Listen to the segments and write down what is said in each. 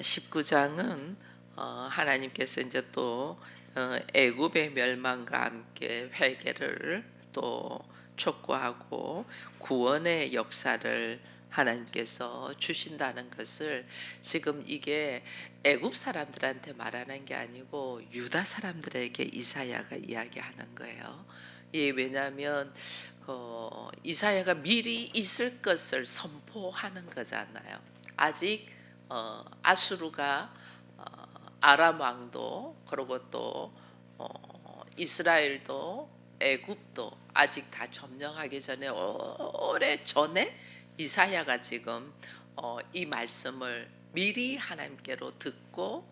19장은 하나님께서 이제 또 애굽의 멸망과 함께 회개를 또 촉구하고 구원의 역사를 하나님께서 주신다는 것을, 지금 이게 애굽 사람들한테 말하는 게 아니고 유다 사람들에게 이사야가 이야기하는 거예요. 왜냐하면 이사야가 미리 있을 것을 선포하는 거잖아요. 아직 아수르가 아람 왕도, 그리고 또 이스라엘도 애굽도 아직 다 점령하기 전에, 오래 전에 이사야가 지금 이 말씀을 미리 하나님께로 듣고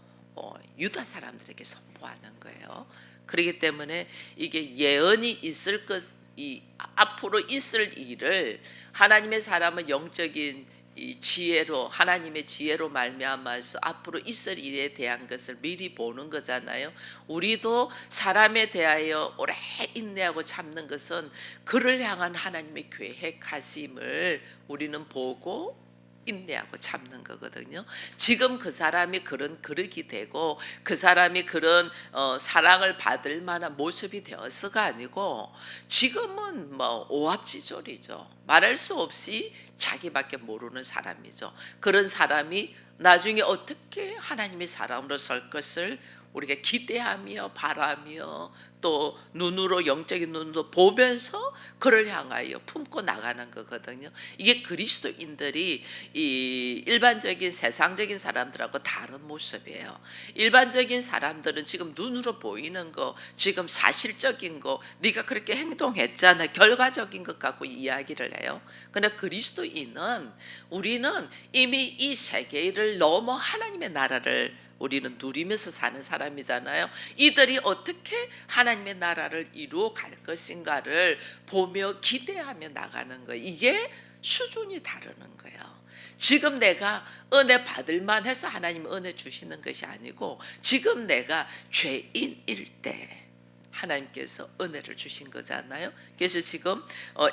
유다 사람들에게 선포하는 거예요. 그렇기 때문에 이게 예언이 있을 것, 이 앞으로 있을 일을 하나님의 사람은 영적인 이 지혜로, 하나님의 지혜로 말미암아서 앞으로 있을 일에 대한 것을 미리 보는 거잖아요. 우리도 사람에 대하여 오래 인내하고 참는 것은 그를 향한 하나님의 계획하심을 우리는 보고 인내하고 참는 거거든요. 지금 그 사람이 그런 그릇이 되고 그 사람이 그런 사랑을 받을 만한 모습이 되어서가 아니고, 지금은 뭐 오합지졸이죠. 말할 수 없이 자기밖에 모르는 사람이죠. 그런 사람이 나중에 어떻게 하나님의 사람으로 설 것을 우리가 기대하며 바라며 또 눈으로, 영적인 눈으로 보면서 그를 향하여 품고 나가는 거거든요. 이게 그리스도인들이 이 일반적인 세상적인 사람들하고 다른 모습이에요. 일반적인 사람들은 지금 눈으로 보이는 거, 지금 사실적인 거, 네가 그렇게 행동했잖아, 결과적인 것 갖고 이야기를 해요. 그러나 그리스도인은, 우리는 이미 이 세계를 넘어 하나님의 나라를 우리는 누리면서 사는 사람이잖아요. 이들이 어떻게 하나님의 나라를 이루어 갈 것인가를 보며 기대하며 나가는 거예요. 이게 수준이 다르는 거예요. 지금 내가 은혜 받을 만해서 하나님 은혜 주시는 것이 아니고, 지금 내가 죄인일 때 하나님께서 은혜를 주신 거잖아요. 그래서 지금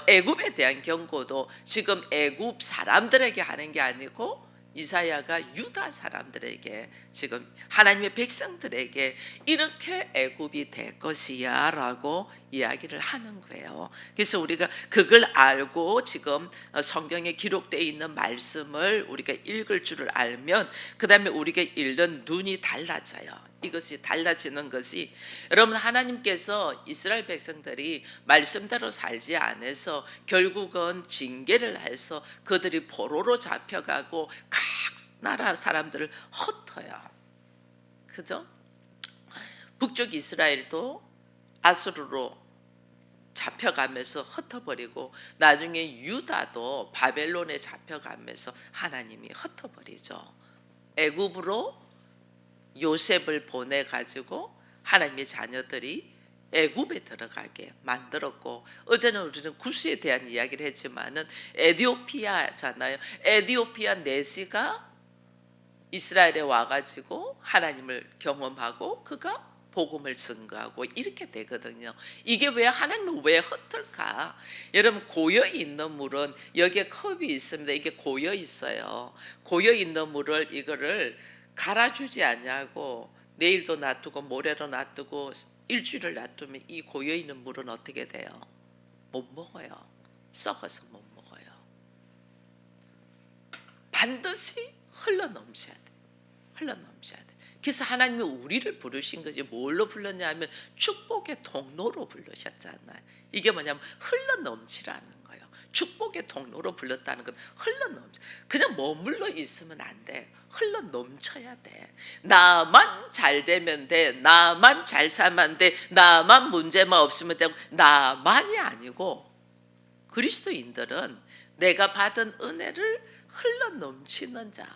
애굽에 대한 경고도 지금 애굽 사람들에게 하는 게 아니고 이사야가 유다 사람들에게, 지금 하나님의 백성들에게 이렇게 애굽이 될 것이야 라고 이야기를 하는 거예요. 그래서 우리가 그걸 알고 지금 성경에 기록되어 있는 말씀을 우리가 읽을 줄을 알면, 그 다음에 우리가 읽는 눈이 달라져요. 이것이 달라지는 것이, 여러분, 하나님께서 이스라엘 백성들이 말씀대로 살지 않아서 결국은 징계를 해서 그들이 포로로 잡혀가고 각 나라 사람들을 흩어요. 그죠? 북쪽 이스라엘도 아수르로 잡혀가면서 흩어버리고, 나중에 유다도 바벨론에 잡혀가면서 하나님이 흩어버리죠. 애굽으로 요셉을 보내 가지고 하나님의 자녀들이 애굽에 들어가게 만들었고, 어제는 우리는 구스에 대한 이야기를 했지만은 에디오피아잖아요. 에디오피아 내시가 이스라엘에 와가지고 하나님을 경험하고 그가 복음을 증거하고 이렇게 되거든요. 이게 왜 하나님은 왜 흩을까? 여러분, 고여 있는 물은, 여기에 컵이 있습니다. 이게 고여 있어요. 고여 있는 물을, 이거를 갈아주지 않냐고 내일도 놔두고 모레로 놔두고 일주일을 놔두면 이 고여 있는 물은 어떻게 돼요? 못 먹어요. 썩어서 못 먹어요. 반드시 흘러 넘쳐야 돼. 흘러 넘쳐야 돼. 그래서 하나님이 우리를 부르신 것이 뭘로 불렀냐 하면 축복의 통로로 부르셨잖아요. 이게 뭐냐면 흘러 넘치라는 거예요. 축복의 통로로 불렀다는 건 흘러 넘쳐. 그냥 머물러 있으면 안 돼. 흘러 넘쳐야 돼. 나만 잘 되면 돼. 나만 잘 살면 돼. 나만 문제만 없으면 되고. 나만이 아니고, 그리스도인들은 내가 받은 은혜를 흘러 넘치는 자,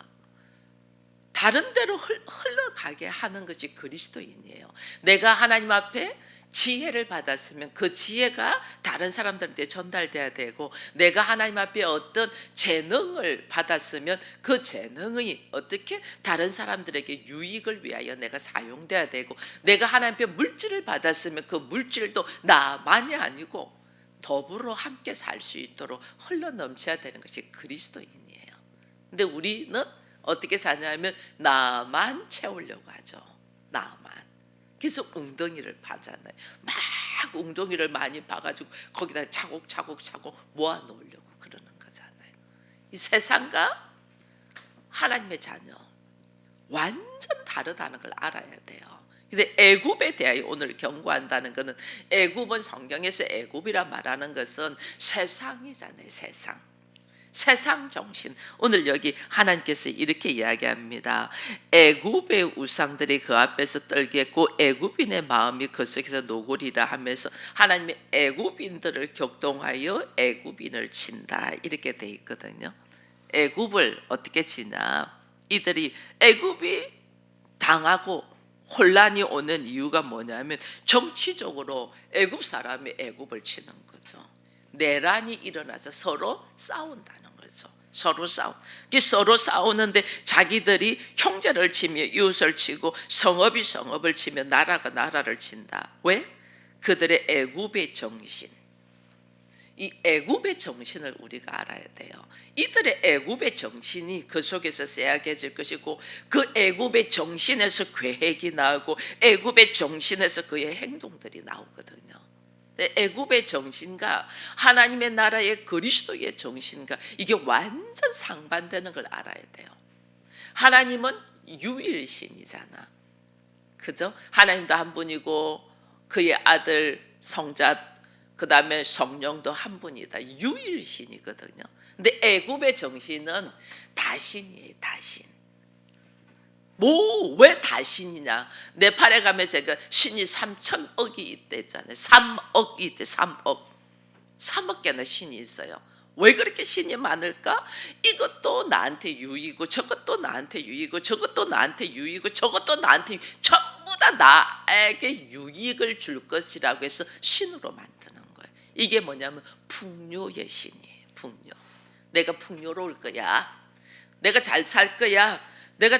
다른 데로 흘러가게 하는 것이 그리스도인이에요. 내가 하나님 앞에 지혜를 받았으면 그 지혜가 다른 사람들한테 전달돼야 되고, 내가 하나님 앞에 어떤 재능을 받았으면 그 재능이 어떻게 다른 사람들에게 유익을 위하여 내가 사용돼야 되고, 내가 하나님 앞에 물질을 받았으면 그 물질도 나만이 아니고 더불어 함께 살 수 있도록 흘러 넘쳐야 되는 것이 그리스도인이에요. 근데 우리는 어떻게 사냐면 나만 채우려고 하죠. 나만. 그래서 웅덩이를 파잖아요. 막 웅덩이를 많이 파가지고 거기다 차곡차곡 모아놓으려고 그러는 거잖아요. 이 세상과 하나님의 자녀 완전 다르다는 걸 알아야 돼요. 근데 애굽에 대하여 오늘 경고한다는 것은, 애굽은 성경에서 애굽이라 말하는 것은 세상이잖아요. 세상 정신. 오늘 여기 하나님께서 이렇게 이야기합니다. 애굽의 우상들이 그 앞에서 떨겠고 애굽인의 마음이 그 속에서 노골이라 하면서 하나님의 애굽인들을 격동하여 애굽인을 친다, 이렇게 돼 있거든요. 애굽을 어떻게 치냐, 이들이 애굽이 당하고 혼란이 오는 이유가 뭐냐면 정치적으로 애굽 사람이 애굽을 치는 거죠. 내란이 일어나서 서로 싸운다는 거죠. 서로 싸우는데 자기들이 형제를 치며 이웃을 치고 성읍이 성읍을 치며 나라가 나라를 친다. 왜? 그들의 애굽의 정신, 이 애굽의 정신을 우리가 알아야 돼요. 이들의 애굽의 정신이 그 속에서 쇠약해질 것이고, 그 애굽의 정신에서 계획이 나오고 애굽의 정신에서 그의 행동들이 나오거든요. 애굽의 정신과 하나님의 나라의 그리스도의 정신과 이게 완전 상반되는 걸 알아야 돼요. 하나님은 유일신이잖아, 그죠? 하나님도 한 분이고 그의 아들 성자 그 다음에 성령도 한 분이다. 유일신이거든요. 근데 애굽의 정신은 다신이에요. 다신. 왜 다신이냐? 네팔에 가면 제가 신이 3,000억이 있댔잖아요. 3억이 있대. 3억 개나 신이 있어요. 왜 그렇게 신이 많을까? 이것도 나한테 유익이고 저것도 나한테 유익이고 저것도 나한테 유익이고 저것도 나한테 유익, 전부 다 나에게 유익을 줄 것이라고 해서 신으로 만드는 거예요. 이게 뭐냐면 풍요의 신이에요. 풍요. 내가 풍요로울 거야. 내가 잘 살 거야. 내가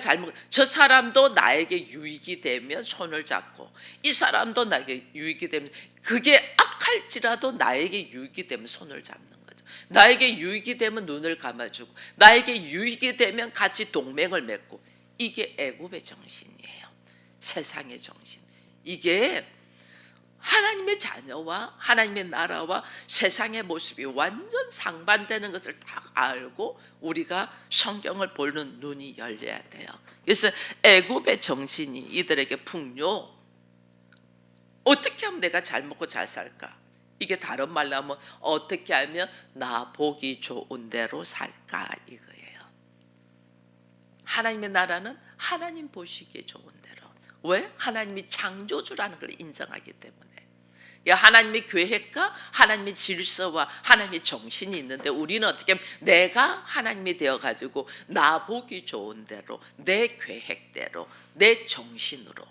저 사람도 나에게 유익이 되면 손을 잡고, 이 사람도 나에게 유익이 되면, 그게 악할지라도 나에게 유익이 되면 손을 잡는 거죠. 나에게 유익이 되면 눈을 감아주고, 나에게 유익이 되면 같이 동맹을 맺고. 이게 애굽의 정신이에요. 세상의 정신. 이게 하나님의 자녀와 하나님의 나라와 세상의 모습이 완전 상반되는 것을 다 알고 우리가 성경을 보는 눈이 열려야 돼요. 그래서 애굽의 정신이 이들에게 풍요, 어떻게 하면 내가 잘 먹고 잘 살까? 이게 다른 말로 하면 어떻게 하면 나 보기 좋은 대로 살까, 이거예요. 하나님의 나라는 하나님 보시기에 좋은 대로. 왜? 하나님이 창조주라는 걸 인정하기 때문에. 하나님의 계획과 하나님의 질서와 하나님의 정신이 있는데, 우리는 어떻게 하면 내가 하나님이 되어가지고 나 보기 좋은 대로, 내 계획대로, 내 정신으로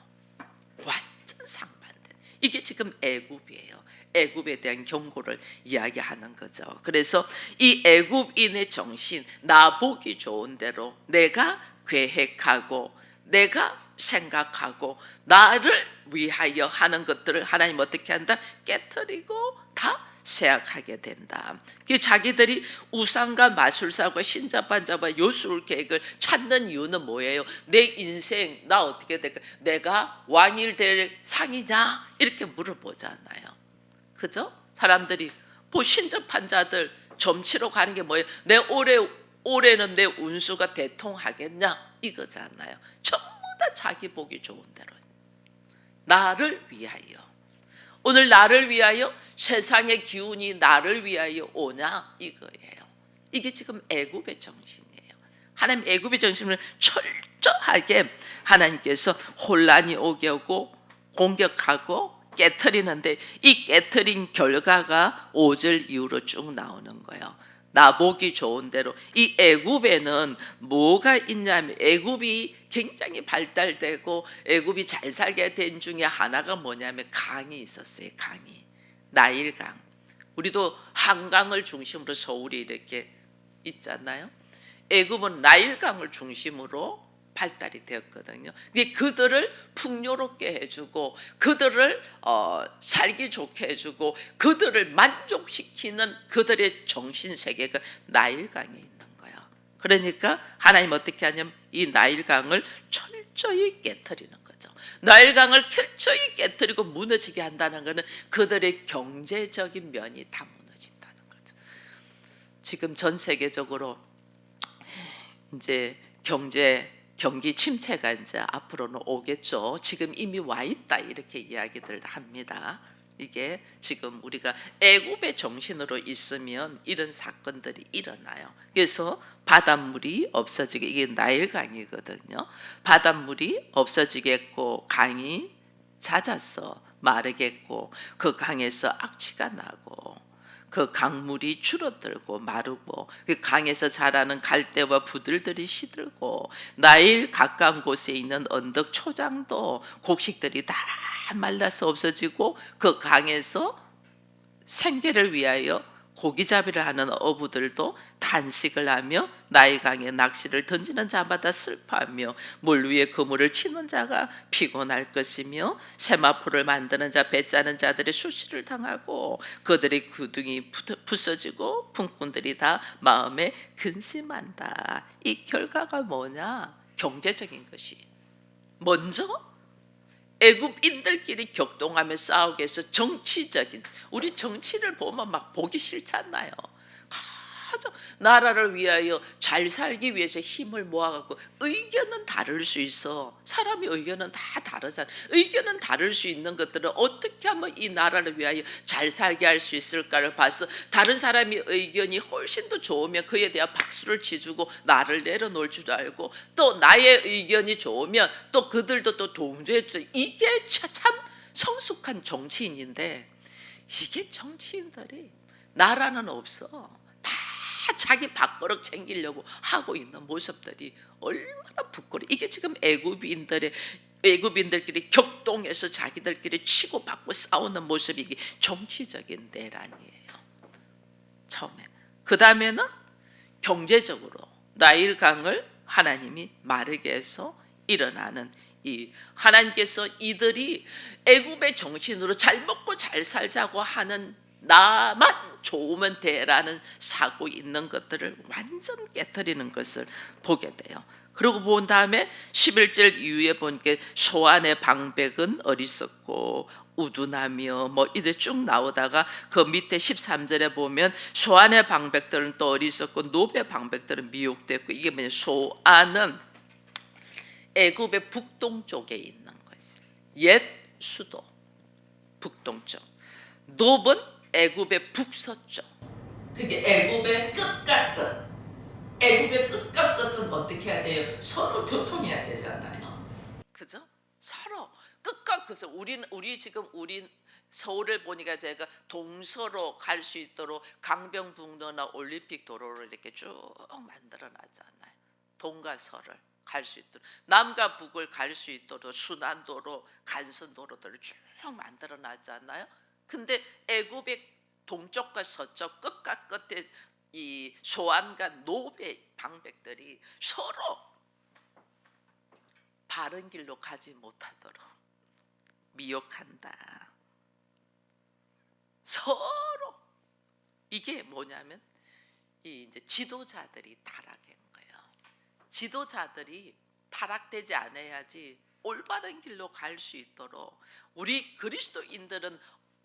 완전 상반된, 이게 지금 애굽이에요. 애굽에 대한 경고를 이야기하는 거죠. 그래서 이 애굽인의 정신, 나 보기 좋은 대로 내가 계획하고 내가 생각하고 나를 위하여 하는 것들을 하나님 어떻게 한다? 깨트리고 다 쇠약하게 된다. 자기들이 우상과 마술사와 신자반자와 요술 계획을 찾는 이유는 뭐예요? 내 인생 나 어떻게 될까? 내가 왕이 될 상이냐? 이렇게 물어보잖아요. 그죠? 사람들이 신접한 자들 점치러 가는 게 뭐예요? 내 올해는 내 운수가 대통하겠냐? 이거잖아요. 전부 다 자기 보기 좋은 대로. 나를 위하여. 오늘 나를 위하여 세상의 기운이 나를 위하여 오냐? 이거예요. 이게 지금 애굽의 정신이에요. 하나님 애굽의 정신을 철저하게 하나님께서 혼란이 오게 하고 공격하고 깨트리는데, 이 깨트린 결과가 5절 이후로 쭉 나오는 거예요. 나 보기 좋은 대로. 이 애굽에는 뭐가 있냐면, 애굽이 굉장히 발달되고 애굽이 잘 살게 된 중에 하나가 뭐냐면 강이 있었어요. 강이. 나일강. 우리도 한강을 중심으로 서울이 이렇게 있잖아요. 애굽은 나일강을 중심으로 발달이 되었거든요. 그들을 풍요롭게 해주고 그들을 살기 좋게 해주고 그들을 만족시키는 그들의 정신세계가 나일강에 있는 거예요. 그러니까 하나님 어떻게 하냐면 이 나일강을 철저히 깨트리는 거죠. 나일강을 철저히 깨트리고 무너지게 한다는 것은 그들의 경제적인 면이 다 무너진다는 거죠. 지금 전 세계적으로 이제 경기 침체가 이제 앞으로는 오겠죠. 지금 이미 와 있다 이렇게 이야기들 합니다. 이게 지금 우리가 애굽의 정신으로 있으면 이런 사건들이 일어나요. 그래서 바닷물이 없어지게, 이게 나일강이거든요. 바닷물이 없어지겠고 강이 잦아서 마르겠고 그 강에서 악취가 나고 그 강물이 줄어들고 마르고 그 강에서 자라는 갈대와 부들들이 시들고 나일 가까운 곳에 있는 언덕 초장도 곡식들이 다 말라서 없어지고 그 강에서 생계를 위하여 고기잡이를 하는 어부들도 단식을 하며 나의 강에 낚시를 던지는 자마다 슬퍼하며 물 위에 그물을 치는 자가 피곤할 것이며 세마포를 만드는 자 배짜는 자들의 수시를 당하고 그들의 구둥이 부서지고 풍꾼들이 다 마음에 근심한다. 이 결과가 뭐냐? 경제적인 것이 먼저 애굽인들끼리 격동하며 싸우게 해서 정치적인, 우리 정치를 보면 막 보기 싫잖아요. 아주 나라를 위하여 잘 살기 위해서 힘을 모아갖고 의견은 다를 수 있어. 사람이 의견은 다 다르잖아. 의견은 다를 수 있는 것들은 어떻게 하면 이 나라를 위하여 잘 살게 할 수 있을까를 봐서 다른 사람이 의견이 훨씬 더 좋으면 그에 대한 박수를 치주고 나를 내려놓을 줄 알고 또 나의 의견이 좋으면 또 그들도 또 동조해 줘. 이게 참 성숙한 정치인인데 이게 정치인들이 나라는 없어. 자기 밥그릇 챙기려고 하고 있는 모습들이 얼마나 부끄러워. 이게 지금 애굽인들끼리 격동해서 자기들끼리 치고받고 싸우는 모습이 이게 정치적인 내란이에요. 처음에. 그 다음에는 경제적으로 나일강을 하나님이 마르게 해서 일어나는 이 하나님께서 이들이 애굽의 정신으로 잘 먹고 잘 살자고 하는 나만 좋으면 돼라는 사고 있는 것들을 완전 깨뜨리는 것을 보게 돼요. 그리고 본 다음에 11절 이후에 보니까 소안의 방백은 어리석고 우둔하며 뭐 이래 쭉 나오다가 그 밑에 13절에 보면 소안의 방백들은 또 어리석고 노베 방백들은 미혹됐고 이게 뭐냐 소안은 애굽의 북동쪽에 있는 것이 옛 수도 북동쪽, 노브는 애굽의 북서쪽. 그게 애굽의 끝과 끝. 애굽의 끝과 끝은 어떻게 해야 돼요? 서로 교통해야 되잖아요. 그죠? 서로 끝과 끝을 우리 지금 서울을 보니까 제가 동서로 갈 수 있도록 강변북로나 올림픽 도로를 이렇게 쭉 만들어 놨잖아요. 동과 서를 갈 수 있도록 남과 북을 갈 수 있도록 순환도로 간선도로들을 쭉 만들어 놨잖아요. 근데 애굽의 동쪽과 서쪽 끝과 끝에 이 소안과 노베 방백들이 서로 바른 길로 가지 못하도록 미혹한다. 서로 이게 뭐냐면 이 이제 지도자들이 타락한 거예요. 지도자들이 타락되지 않아야지 올바른 길로 갈 수 있도록 우리 그리스도인들은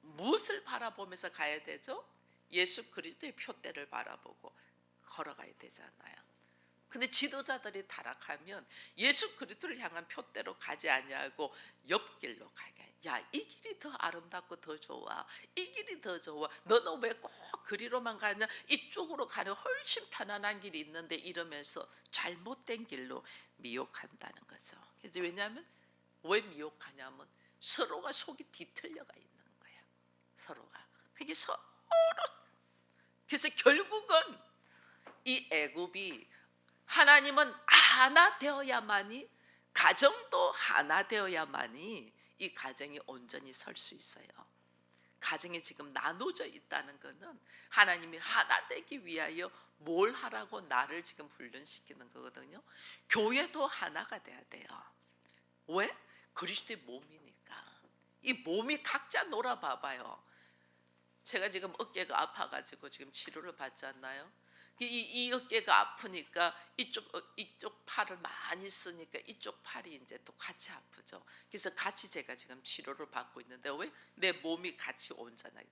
무엇을 바라보면서 가야 되죠? 예수 그리스도의 표대를 바라보고 걸어가야 되잖아요. 근데 지도자들이 타락하면 예수 그리스도를 향한 표대로 가지 아니하고 옆길로 가게. 야, 이 길이 더 아름답고 더 좋아. 이 길이 더 좋아. 너는 왜 꼭 그리로만 가냐? 이쪽으로 가는 훨씬 편안한 길이 있는데 이러면서 잘못된 길로 미혹한다는 거죠. 그래서 왜냐하면 왜 미혹하냐면 서로가 속이 뒤틀려가 있는 거예요. 서로가. 그게 서로. 그래서 결국은 이 애굽이 하나님은 하나 되어야만이 가정도 하나 되어야만이 이 가정이 온전히 설 수 있어요. 가정이 지금 나눠져 있다는 것은 하나님이 하나 되기 위하여 뭘 하라고 나를 지금 훈련시키는 거거든요. 교회도 하나가 돼야 돼요. 왜? 그리스도의 몸이니까. 이 몸이 각자 놀아봐봐요. 제가 지금 어깨가 아파가지고 지금 치료를 받지 않나요? 이 어깨가 아프니까 이쪽 팔을 많이 쓰니까 이쪽 팔이 이제 또 같이 아프죠. 그래서 같이 제가 지금 치료를 받고 있는데 왜? 내 몸이 같이 온잖아요.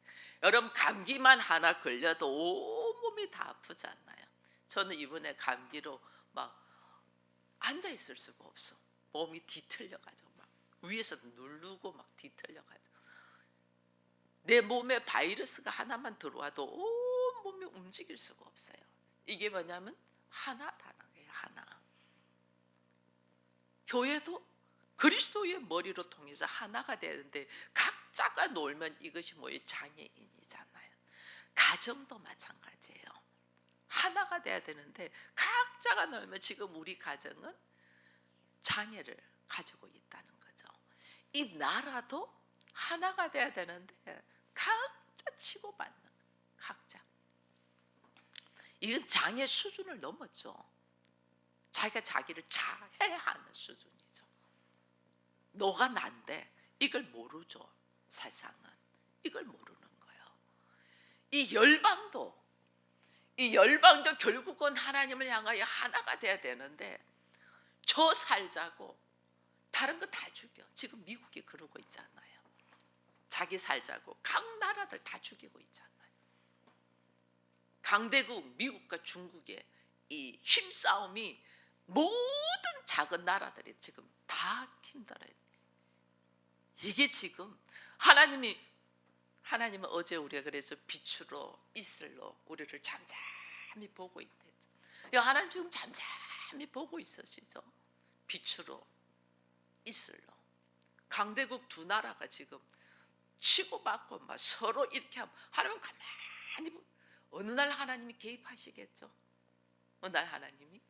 여러분 감기만 하나 걸려도 온 몸이 다 아프잖아요. 저는 이번에 감기로 막 앉아 있을 수가 없어. 몸이 뒤틀려가지고 막 위에서 누르고 막 뒤틀려가지고 내 몸에 바이러스가 하나만 들어와도 온 몸이 움직일 수가 없어요. 이게 뭐냐면 하나 단어예요. 하나. 교회도 그리스도의 머리로 통해서 하나가 되는데 각자가 놀면 이것이 뭐예요? 장애인이잖아요. 가정도 마찬가지예요. 하나가 돼야 되는데 각자가 놀면 지금 우리 가정은 장애를 가지고 있다는 거죠. 이 나라도 하나가 돼야 되는데 각자 치고받는 각자. 이건 장애 수준을 넘었죠. 자기가 자기를 자해하는 수준이죠. 너가 난데 이걸 모르죠. 세상은 이걸 모르는 거예요. 이 열방도 결국은 하나님을 향하여 하나가 돼야 되는데 저 살자고 다른 거 다 죽여. 지금 미국이 그러고 있잖아요. 자기 살자고 각 나라들 다 죽이고 있잖아요. 강대국 미국과 중국의 이 힘싸움이 모든 작은 나라들이 지금 다 힘들어요. 이게 지금 하나님은 어제 우리가 그래서 빛으로 이슬로 우리를 잠잠히 보고 있대죠. 하나님 지금 잠잠히 보고 있으시죠. 빛으로 이슬로 강대국 두 나라가 지금 치고받고 막 서로 이렇게 하면 하나님은 가만히 어느 날 하나님이 개입하시겠죠. 어느 날 하나님이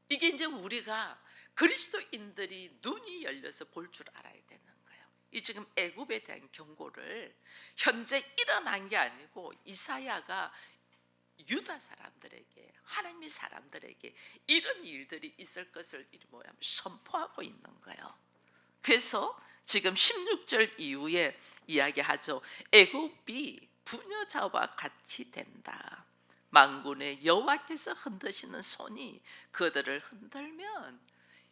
이게 이제 우리가 그리스도인들이 눈이 열려서 볼 줄 알아야 되는 거예요. 이 지금 애굽에 대한 경고를 현재 일어난 게 아니고 이사야가 유다 사람들에게 하나님의 사람들에게 이런 일들이 있을 것을 선포하고 있는 거예요. 그래서 지금 16절 이후에 이야기하죠. 애굽이 부녀자와 같이 된다. 만군의 여호와께서 흔드시는 손이 그들을 흔들면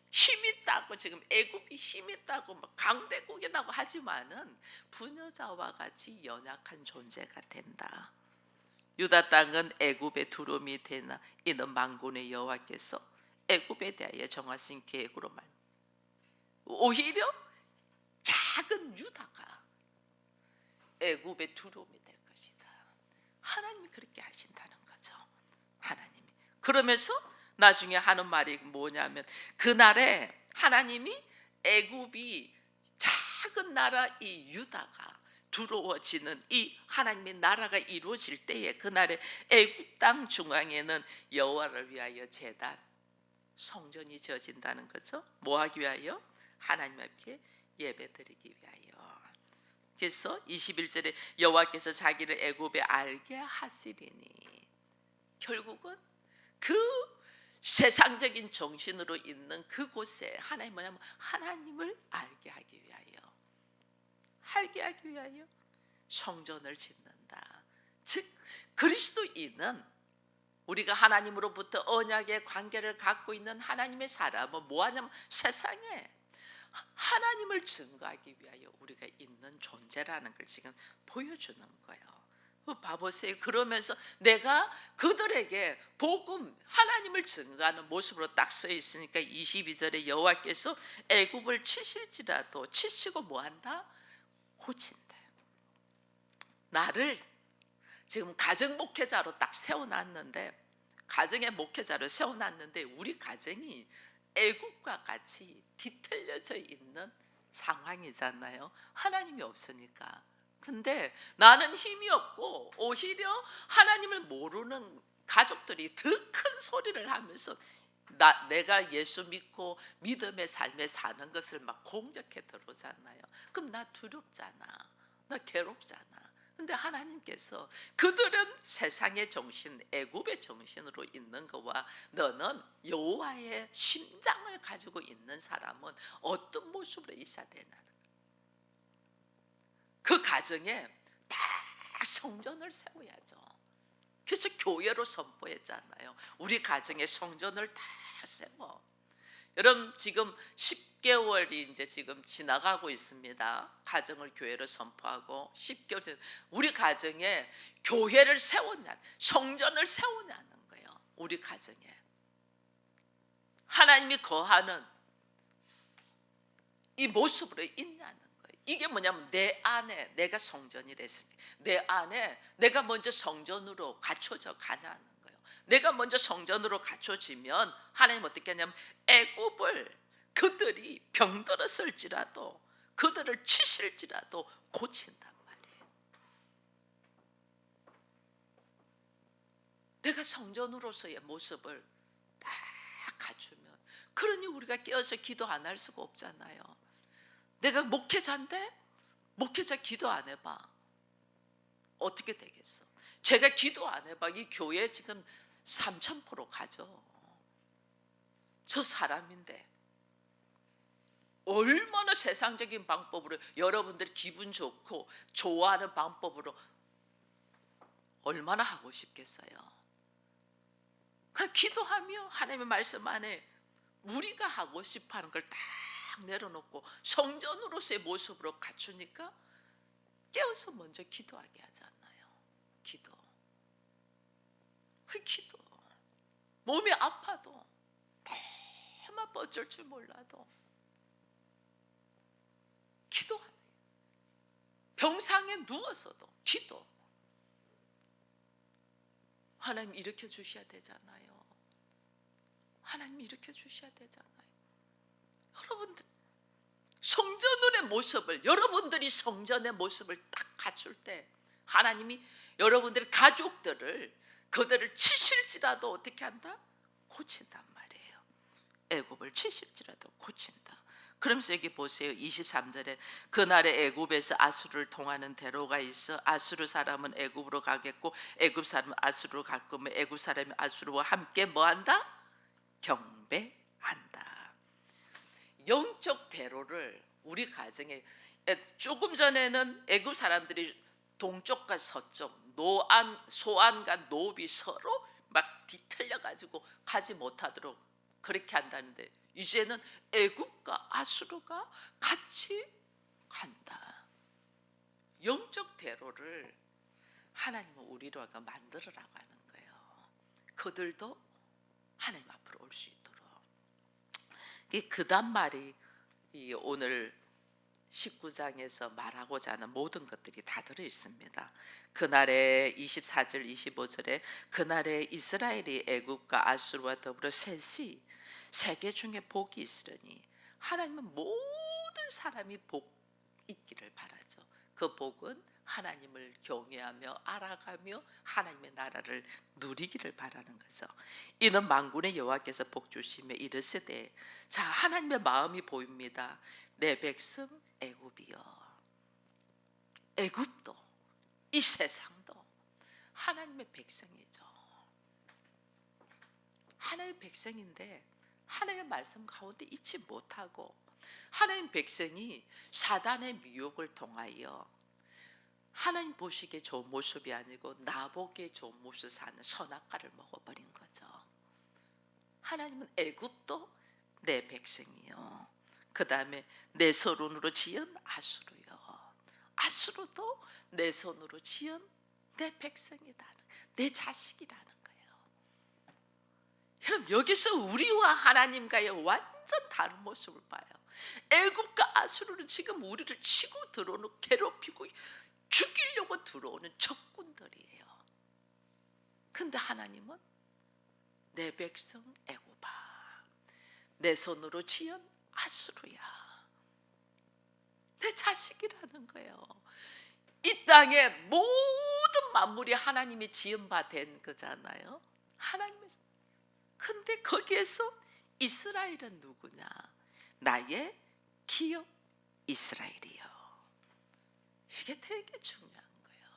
힘이 있다고 지금 애굽이 힘이 있다고 막 강대국이라고 하지만은 부녀자와 같이 연약한 존재가 된다. 유다 땅은 애굽의 두름이 되나 이는 만군의 여호와께서 애굽에 대하여 정하신 계획으로 말. 오히려 작은 유다가 애굽의 두름이 될 것이다. 하나님이 그렇게 하신다는 거죠. 하나님이. 그러면서 나중에 하는 말이 뭐냐면 그날에 하나님이 애굽이 작은 나라 이 유다가 두려워지는 이 하나님의 나라가 이루어질 때에 그날에 애굽 땅 중앙에는 여호와를 위하여 제단 성전이 지어진다는 거죠. 뭐 하기 위하여? 하나님 앞에 예배드리기 위하여. 그래서 21절에 여호와께서 자기를 애굽에 알게 하시리니 결국은 그 세상적인 정신으로 있는 그곳에 하나님 뭐냐면 하나님을 알게 하기 위하여 성전을 짓는다. 즉 그리스도인은 우리가 하나님으로부터 언약의 관계를 갖고 있는 하나님의 사람은 뭐하냐면 세상에 하나님을 증거하기 위하여 우리가 있는 존재라는 걸 지금 보여주는 거예요. 봐보세요. 그러면서 내가 그들에게 복음 하나님을 증거하는 모습으로 딱 써 있으니까 22절에 여호와께서 애굽을 치실지라도 치시고 뭐한다? 고친다. 나를 지금 가정 목회자로 딱 세워놨는데 가정의 목회자로 세워놨는데 우리 가정이 애국과 같이 뒤틀려져 있는 상황이잖아요. 하나님이 없으니까. 근데 나는 힘이 없고 오히려 하나님을 모르는 가족들이 더 큰 소리를 하면서 내가 예수 믿고 믿음의 삶에 사는 것을 막 공격해 들어오잖아요. 그럼 나 두렵잖아. 나 괴롭잖아. 근데 하나님께서 그들은 세상의 정신, 애굽의 정신으로 있는 거와 너는 여호와의 심장을 가지고 있는 사람은 어떤 모습으로 있어야 되나? 그 가정에 다 성전을 세워야죠. 그래서 교회로 선포했잖아요. 우리 가정에 성전을 다 세워. 여러분 지금 10개월이 이제 지금 지나가고 있습니다. 가정을 교회로 선포하고 10개월 우리 가정에 교회를 세우냐, 성전을 세우냐는 거예요. 우리 가정에 하나님이 거하는 이 모습으로 있냐는 거예요. 이게 뭐냐면 내 안에 내가 성전이랬으니 내 안에 내가 먼저 성전으로 갖춰져 가냐는 거예요. 내가 먼저 성전으로 갖춰지면 하나님 어떻게 하냐면 애굽을 그들이 병들었을지라도 그들을 치실지라도 고친단 말이에요. 내가 성전으로서의 모습을 딱 갖추면, 그러니 우리가 깨어서 기도 안 할 수가 없잖아요. 내가 목회자인데 목회자 기도 안 해봐 어떻게 되겠어? 제가 기도 안 해봐 이 교회 지금 3000% 가죠. 저 사람인데 얼마나 세상적인 방법으로 여러분들이 기분 좋고 좋아하는 방법으로 얼마나 하고 싶겠어요. 그 기도하며 하나님의 말씀 안에 우리가 하고 싶어하는 걸 딱 내려놓고 성전으로서의 모습으로 갖추니까 깨어서 먼저 기도하게 하지 않나요? 기도. 그 기도. 몸이 아파도 대만 어쩔 줄 몰라도 기도하네요. 병상에 누워서도 기도. 하나님 일으켜 주셔야 되잖아요. 하나님 일으켜 주셔야 되잖아요. 여러분들 성전의 모습을, 여러분들이 성전의 모습을 딱 갖출 때 하나님이 여러분들의 가족들을 그들을 치실지라도 어떻게 한다? 고친단 말이에요. 애굽을 치실지라도 고친다. 그러면서 여기 보세요. 23절에 그날에 애굽에서 아수르를 통하는 대로가 있어 아수르 사람은 애굽으로 가겠고 애굽 사람은 아수르로 갈 거면 애굽 사람이 아수르와 함께 뭐한다? 경배한다. 영적 대로를 우리 가정에, 조금 전에는 애굽 사람들이 동쪽과 서쪽, 노안, 소안과 노비 서로 막 뒤틀려 가지고 가지 못하도록 그렇게 한다는데 이제는 애굽과 아수르가 같이 간다. 영적 대로를 하나님은 우리로 만들어라고 하는 거예요. 그들도 하나님 앞으로 올 수 있도록. 그다음 말이 이 오늘 19장에서 말하고자 하는 모든 것들이 다 들어 있습니다. 그날에 24절 25절에 그날에 이스라엘이 애굽과 아수르와 더불어 셋이 세계 중에 복이 있으려니 하나님은 모든 사람이 복 있기를 바라죠. 그 복은 하나님을 경외하며 알아가며 하나님의 나라를 누리기를 바라는 거죠. 이는 만군의 여호와께서 복 주시며 이르시되 자 하나님의 마음이 보입니다. 내 백성 애굽이여. 애굽도 이 세상도 하나님의 백성이죠. 하나님의 백성인데 하나님의 말씀 가운데 있지 못하고 하나님 백성이 사단의 미혹을 통하여 하나님 보시기에 좋은 모습이 아니고 나 보기에 좋은 모습을 사는 선악과를 먹어버린 거죠. 하나님은 애굽도 내 백성이요. 그 다음에 내 손으로 지은 아수르요. 아수르도 내 손으로 지은 내 백성이다. 내 자식이라는 거예요. 여러분 여기서 우리와 하나님과의 완전 다른 모습을 봐요. 애굽과 아수르는 지금 우리를 치고 들어오는 괴롭히고 죽이려고 들어오는 적군들이에요. 근데 하나님은 내 백성 애굽아, 내 손으로 지은 아수르야, 내 자식이라는 거예요. 이 땅의 모든 만물이 하나님이 지은 바 된 거잖아요. 하나님의. 근데 거기에서 이스라엘은 누구냐? 나의 기업 이스라엘이요. 이게 되게 중요한 거예요.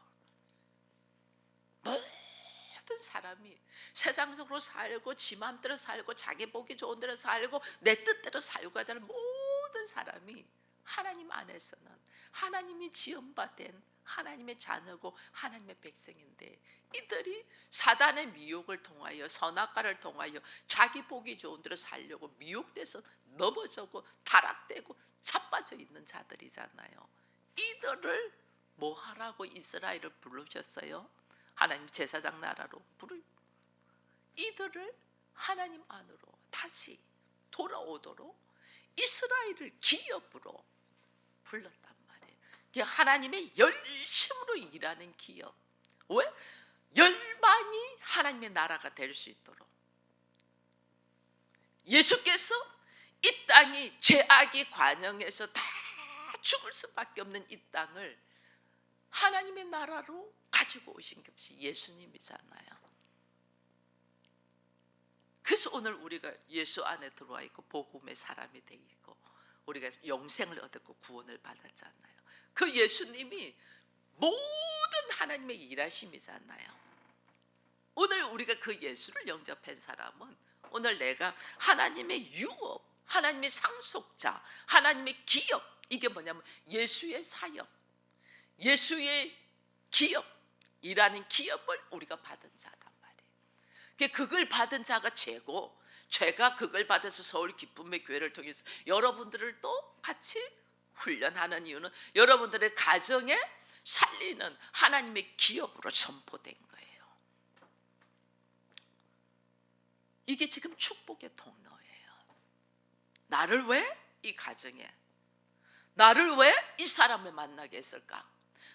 모든 사람이 세상적으로 살고 지 맘대로 살고 자기 보기 좋은 대로 살고 내 뜻대로 살고 하자는 모든 사람이 하나님 안에서는 하나님이 지음받은 하나님의 자녀고 하나님의 백성인데, 이들이 사단의 미혹을 통하여 선악과를 통하여 자기 보기 좋은 대로 살려고 미혹돼서 넘어져고 타락되고 자빠져 있는 자들이잖아요. 이들을 뭐 하라고 이스라엘을 부르셨어요? 하나님 제사장 나라로 이들을 하나님 안으로 다시 돌아오도록 이스라엘을 기업으로 불렀단 말이에요. 하나님의 열심으로 일하는 기업. 왜? 열방이 하나님의 나라가 될 수 있도록. 예수께서 이 땅이 죄악이 관영해서 다 죽을 수밖에 없는 이 땅을 하나님의 나라로 가지고 오신 것이 예수님이잖아요. 그래서 오늘 우리가 예수 안에 들어와 있고 복음의 사람이 돼 있고 우리가 영생을 얻었고 구원을 받았잖아요. 그 예수님이 모든 하나님의 일하심이잖아요. 오늘 우리가 그 예수를 영접한 사람은 오늘 내가 하나님의 유업, 하나님의 상속자, 하나님의 기업, 이게 뭐냐면 예수의 사역, 예수의 기업이라는 기업을 우리가 받은 자단 말이에요. 그걸 받은 자가 죄고, 죄가 그걸 받아서 서울 기쁨의 교회를 통해서 여러분들을 또 같이 훈련하는 이유는 여러분들의 가정에 살리는 하나님의 기업으로 선포된 거예요. 이게 지금 축복의 통로예요. 나를 왜 이 가정에, 나를 왜 이 사람을 만나게 했을까?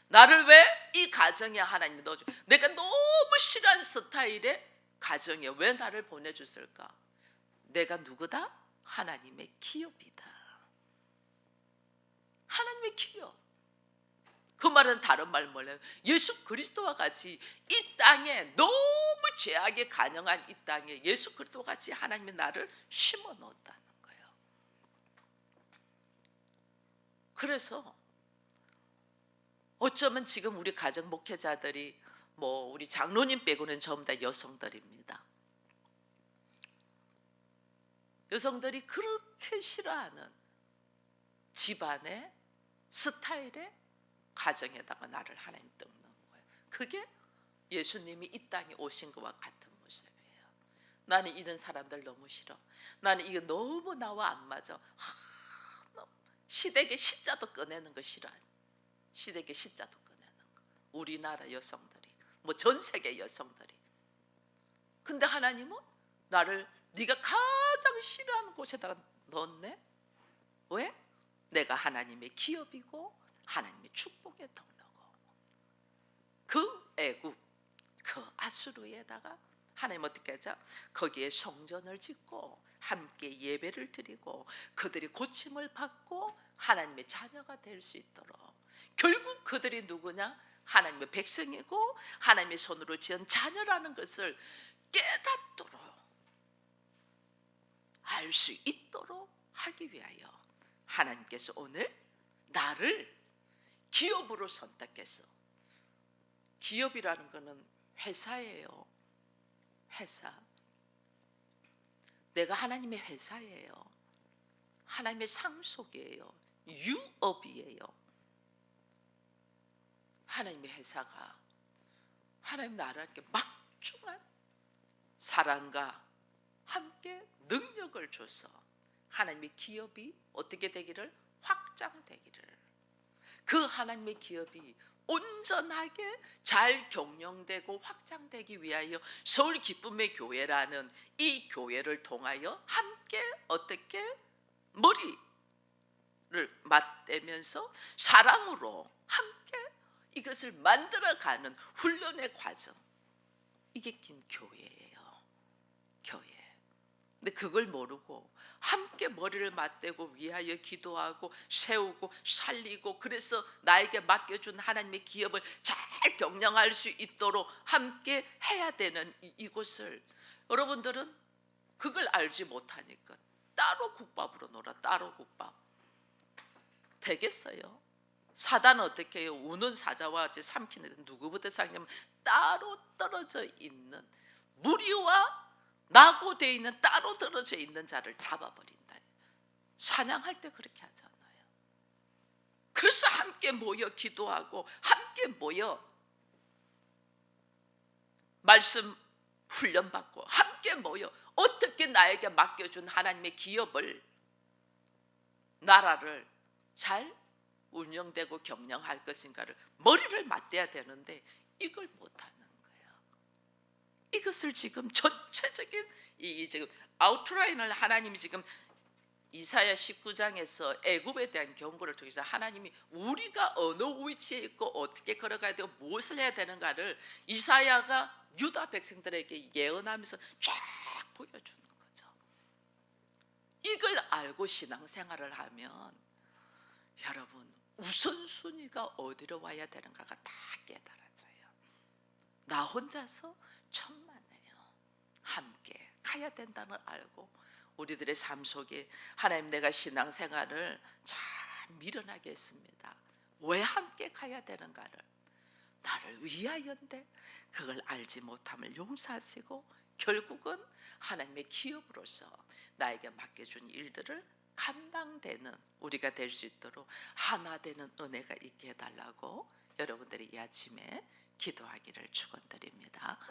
나를 왜 이 가정에 하나님이 넣어줘? 내가 너무 싫어하는 스타일의 가정에 왜 나를 보내줬을까? 내가 누구다? 하나님의 기업이다. 하나님의 기업. 그 말은 다른 말 뭐래요? 예수 그리스도와 같이 이 땅에 너무 죄악에 간영한 이 땅에 예수 그리스도와 같이 하나님이 나를 심어 넣었다는 거예요. 그래서 어쩌면 지금 우리 가정 목회자들이 뭐 우리 장로님 빼고는 전부 다 여성들입니다. 여성들이 그렇게 싫어하는 집안의 스타일의 가정에다가 나를 하나님 떡 넣은 거예요. 그게 예수님이 이 땅에 오신 것과 같은 모습이에요. 나는 이런 사람들 너무 싫어. 나는 이거 너무 나와 안 맞아. 시댁의 시자도 꺼내는 거 싫어. 시댁의 시자도 꺼내는 거. 우리나라 여성들이, 뭐 전 세계 여성들이. 근데 하나님은 나를 네가 가장 싫어하는 곳에다가 넣었네. 왜? 내가 하나님의 기업이고 하나님의 축복의 통로고, 그 애국, 그 아수르에다가 하나님 어떻게 하자? 거기에 성전을 짓고 함께 예배를 드리고 그들이 고침을 받고 하나님의 자녀가 될 수 있도록, 결국 그들이 누구냐? 하나님의 백성이고 하나님의 손으로 지은 자녀라는 것을 깨닫도록 알 수 있도록 하기 위하여 하나님께서 오늘 나를 기업으로 선택했어. 기업이라는 것은 회사예요. 회사. 내가 하나님의 회사예요. 하나님의 상속이에요. 유업이에요. 하나님의 회사가 하나님 나라께 막중한 사랑과 함께 능력을 줘서 하나님의 기업이 어떻게 되기를? 확장되기를. 그 하나님의 기업이 온전하게 잘 경영되고 확장되기 위하여 서울 기쁨의 교회라는 이 교회를 통하여 함께 어떻게 머리를 맞대면서 사랑으로 함께 이것을 만들어가는 훈련의 과정, 이게 긴 교회예요. 교회. 근데 그걸 모르고 함께 머리를 맞대고 위하여 기도하고 세우고 살리고, 그래서 나에게 맡겨준 하나님의 기업을 잘 경영할 수 있도록 함께 해야 되는 이곳을, 여러분들은 그걸 알지 못하니까 따로 국밥으로 놀아. 따로 국밥 되겠어요? 사단은 어떻게 해요? 우는 사자와 삼키는 누구부터 상냐면 따로 떨어져 있는, 무리와 낙오되어 있는 따로 떨어져 있는 자를 잡아버린다. 사냥할 때 그렇게 하잖아요. 그래서 함께 모여 기도하고 함께 모여 말씀 훈련받고 함께 모여 어떻게 나에게 맡겨준 하나님의 기업을, 나라를 잘 운영되고 경영할 것인가를 머리를 맞대야 되는데 이걸 못하는 거예요. 이것을 지금 전체적인 이 지금 아웃라인을 하나님이 지금 이사야 19장에서 애굽에 대한 경고를 통해서 하나님이 우리가 어느 위치에 있고 어떻게 걸어가야 되고 무엇을 해야 되는가를 이사야가 유다 백성들에게 예언하면서 쫙 보여주는 거죠. 이걸 알고 신앙생활을 하면 여러분 우선순위가 어디로 와야 되는가가 다 깨달아져요. 나 혼자서 천만에요. 함께 가야 된다는 걸 알고 우리들의 삶 속에 하나님, 내가 신앙생활을 잘 밀어나게 했습니다. 왜 함께 가야 되는가를, 나를 위하여인데 그걸 알지 못함을 용서하시고 결국은 하나님의 기업으로서 나에게 맡겨준 일들을 감당되는 우리가 될 수 있도록 하나 되는 은혜가 있게 해달라고 여러분들이 이 아침에 기도하기를 축원드립니다.